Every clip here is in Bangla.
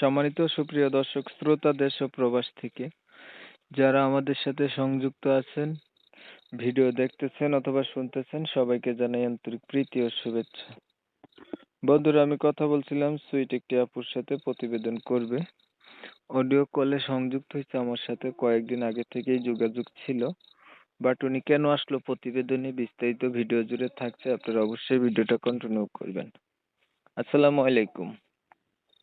সম্মানিত সুপ্রিয় দর্শক শ্রোতা দেশ ও প্রবাস থেকে যারা আমাদের সাথে সংযুক্ত আছেন, ভিডিও দেখতেছেন অথবা শুনতেছেন, সবাইকে জানাই আন্তরিক প্রীতি ও শুভেচ্ছা। বন্ধুরা, আমি কথা বলছিলাম সুইট একটি আপুর সাথে, প্রতিবেদন করবে। অডিও কলে সংযুক্ত হয়েছে আমার সাথে, কয়েকদিন আগে থেকেই যোগাযোগ ছিল, বাট উনি কেন আসলো প্রতিবেদনে বিস্তারিত ভিডিও জুড়ে থাকছে, আপনারা অবশ্যই ভিডিওটা কন্টিনিউ করবেন। আসসালামু আলাইকুম।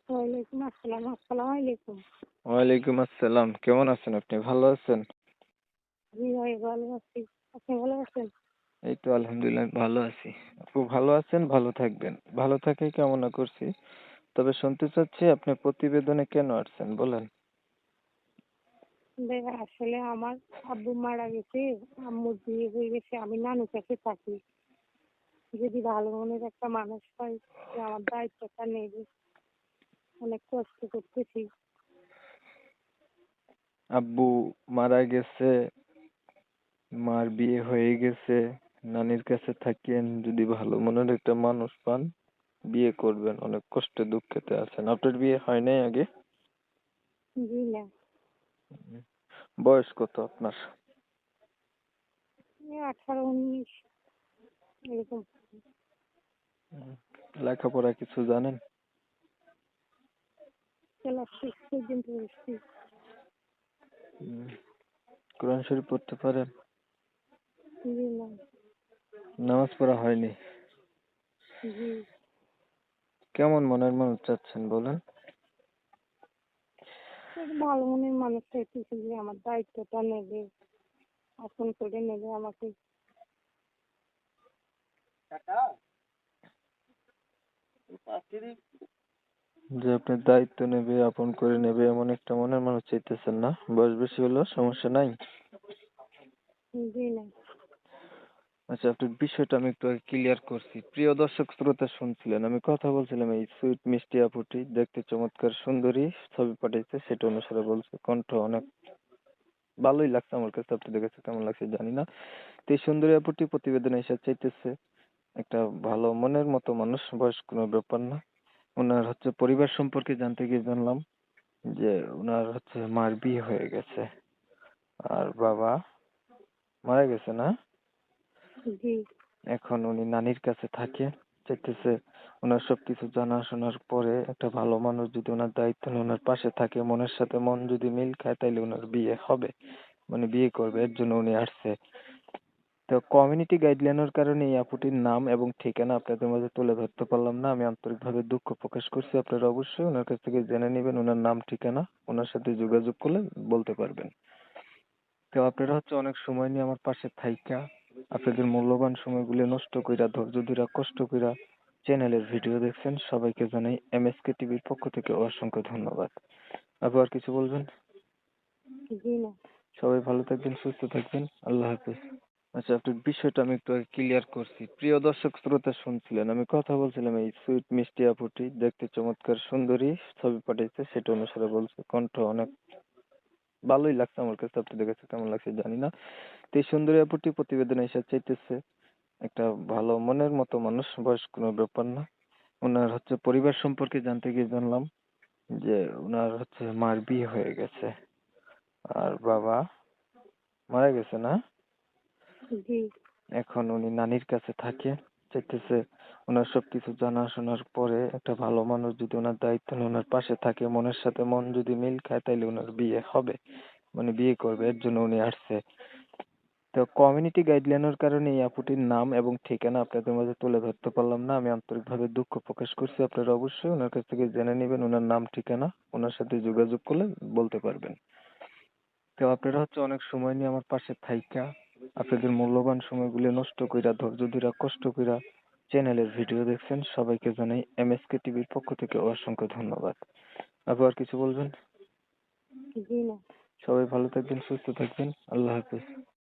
ওয়ালাইকুম আসসালাম। আসসালামু আলাইকুম। ওয়ালাইকুম আসসালাম। কেমন আছেন আপনি? ভালো আছেন? জি ভাই, ভালো আছি। আপনি ভালো আছেন? এই তো আলহামদুলিল্লাহ ভালো আছি। আপু ভালো আছেন, ভালো থাকবেন। ভালো থাকাই কামনা করছি। তবে শুনতে চাচ্ছি আপনি প্রতিবেদনে কেন আসছেন, বলেন। ভাই আসলে আমার আব্বু মারা গেছে, আম্মুর বিয়ে হয়ে গেছে, আমি নানুর কাছে থাকি। যদি ভালো মনের একটা মানুষ পাই যে আমার দায়িত্বটা নেবে, অনেক কষ্ট করতেছি। আব্বু মারা গেছে, মার বিয়ে হয়ে গেছে, নানির কাছে থাকেন, যদি ভালো মনের একটা মানুষ পান বিয়ে করবেন। অনেক কষ্টে দুঃখেতে আছেন। আপনার বিয়ে হয় নাই আগে? জি না, বয়স কত আপনার? 18-19 এরকম। লেখাপড়া কিছু জানেন? ক্লাস 6 পর্যন্ত পড়ছি। কোরআন শরীফ পড়তে পারেন? জি না। নামাজ পড়া হয়নি? জি, কেমন মনের মানুষ চাচ্ছেন, বলেন। ভালো মনের মানুষ চাইতেছি যে আমার দায়িত্বটা নেবে, আপন করে নেবে আমাকে। যে আপনার দায়িত্ব নেবে, আপন করে নেবে, এমন একটা মনের মানুষ চাইতেছেন না? বয়স বেশি হলেও সমস্যা নাই। জি না। আচ্ছা, আপনার বিষয়টা আমি একটু আগে ক্লিয়ার করছি। প্রিয় দর্শক শ্রোতা, শুনছিলেন আমি কথা বলছিলাম এই সুইট মিষ্টি আপুটি, দেখতে চমৎকার সুন্দরী, ছবি পাঠাইছে, সেটা অনুসারে বলছে। কণ্ঠ অনেক ভালোই লাগছে আমার কাছে, আপনাদের কাছে কেমন লাগছে জানি না। তো এই সুন্দরী আপুটি প্রতিবেদনে এসে চাইতেছে একটা ভালো মনের মতো মানুষ, বয়স কোনো ব্যাপার না। ওনার পরিবার সম্পর্কে জানতে গিয়ে জানলাম যে ওনার মার বিয়ে হয়ে গেছে, আর বাবা মারা গেছে, না? জি, এখন উনি নানির কাছে থাকে, চাইতেছে ওনার সবকিছু জানাশোনার পরে একটা ভালো মানুষ যদি ওনার দায়িত্ব নিয়ে ওনার পাশে থাকে, মনের সাথে মন যদি মিল খায়, তাইলে ওনার বিয়ে হবে, মানে বিয়ে করবে। এর জন্য উনি আসছে। তো কমিউনিটি গাইডলাইনের কারণে এই আপুটির নাম এবং ঠিকানা আপনাদের মাঝে তুলে ধরতে পারলাম না। আমি আন্তরিকভাবে দুঃখ প্রকাশ করছি। আপনারা অবশ্যই ওনার কাছ থেকে জেনে নেবেন ওনার নাম ঠিকানা, ওনার সাথে যোগাযোগ করলে বলতে পারবেন। তো আপনারা অনেক সময় নিয়ে আমার পাশে থাইকা আপনাদের মূল্যবান সময়গুলো নষ্ট কইরা, ধৈর্য ধইরা, কষ্ট কইরা চ্যানেলের ভিডিও দেখছেন, সবাইকে জানাই এমএসকে টিভির পক্ষ থেকে অসংখ্য ধন্যবাদ। আপু আর কিছু বলবেন? জি না। সবাই ভালো থাকবেন, সুস্থ থাকবেন। আল্লাহ হাফেজ। আচ্ছা, আপনার বিষয়টা আমি একটু আগে ক্লিয়ার করছি। প্রিয় দর্শক শ্রোতা, শুনছিলেন আমি কথা বলছিলাম এই সুইট মিষ্টি আপুটি, দেখতে চমৎকার সুন্দরী, ছবি পাঠাইছে, সেটা অনুসারে বলছে। কণ্ঠ অনেক ভালোই লাগছে আমার কাছে, আপনাদের কাছে কেমন লাগছে জানি না। তো এই সুন্দরী আপুটি প্রতিবেদনে এসে চাইতেছে একটা ভালো মনের মতো মানুষ, বয়স কোনো ব্যাপার না। ওনার পরিবার সম্পর্কে জানতে গিয়ে জানলাম যে ওনার মার বিয়ে হয়ে গেছে, আর বাবা মারা গেছে, না? জি, এখন উনি নানির কাছে থাকে, চাইতেছে ওনার সবকিছু জানাশোনার পরে একটা ভালো মানুষ যদি ওনার দায়িত্ব নিয়ে ওনার পাশে থাকে, মনের সাথে মন যদি মিল খায়, তাইলে ওনার বিয়ে হবে, মানে বিয়ে করবে। এর জন্য উনি আসছে। তো কমিউনিটি গাইডলাইনের কারণে এই আপুটির নাম এবং ঠিকানা আপনাদের মাঝে তুলে ধরতে পারলাম না। আমি আন্তরিকভাবে দুঃখ প্রকাশ করছি। আপনারা অবশ্যই ওনার কাছ থেকে জেনে নেবেন ওনার নাম ঠিকানা, ওনার সাথে যোগাযোগ করলে বলতে পারবেন। তো আপনারা অনেক সময় নিয়ে আমার পাশে থাইকা আপনাদের মূল্যবান সময়গুলো নষ্ট কইরা, ধৈর্য ধইরা, কষ্ট কইরা চ্যানেলের ভিডিও দেখছেন, সবাইকে জানাই এমএসকে টিভির পক্ষ থেকে অসংখ্য ধন্যবাদ। আপু আর কিছু বলবেন? জি না। সবাই ভালো থাকবেন, সুস্থ থাকবেন। আল্লাহ হাফেজ।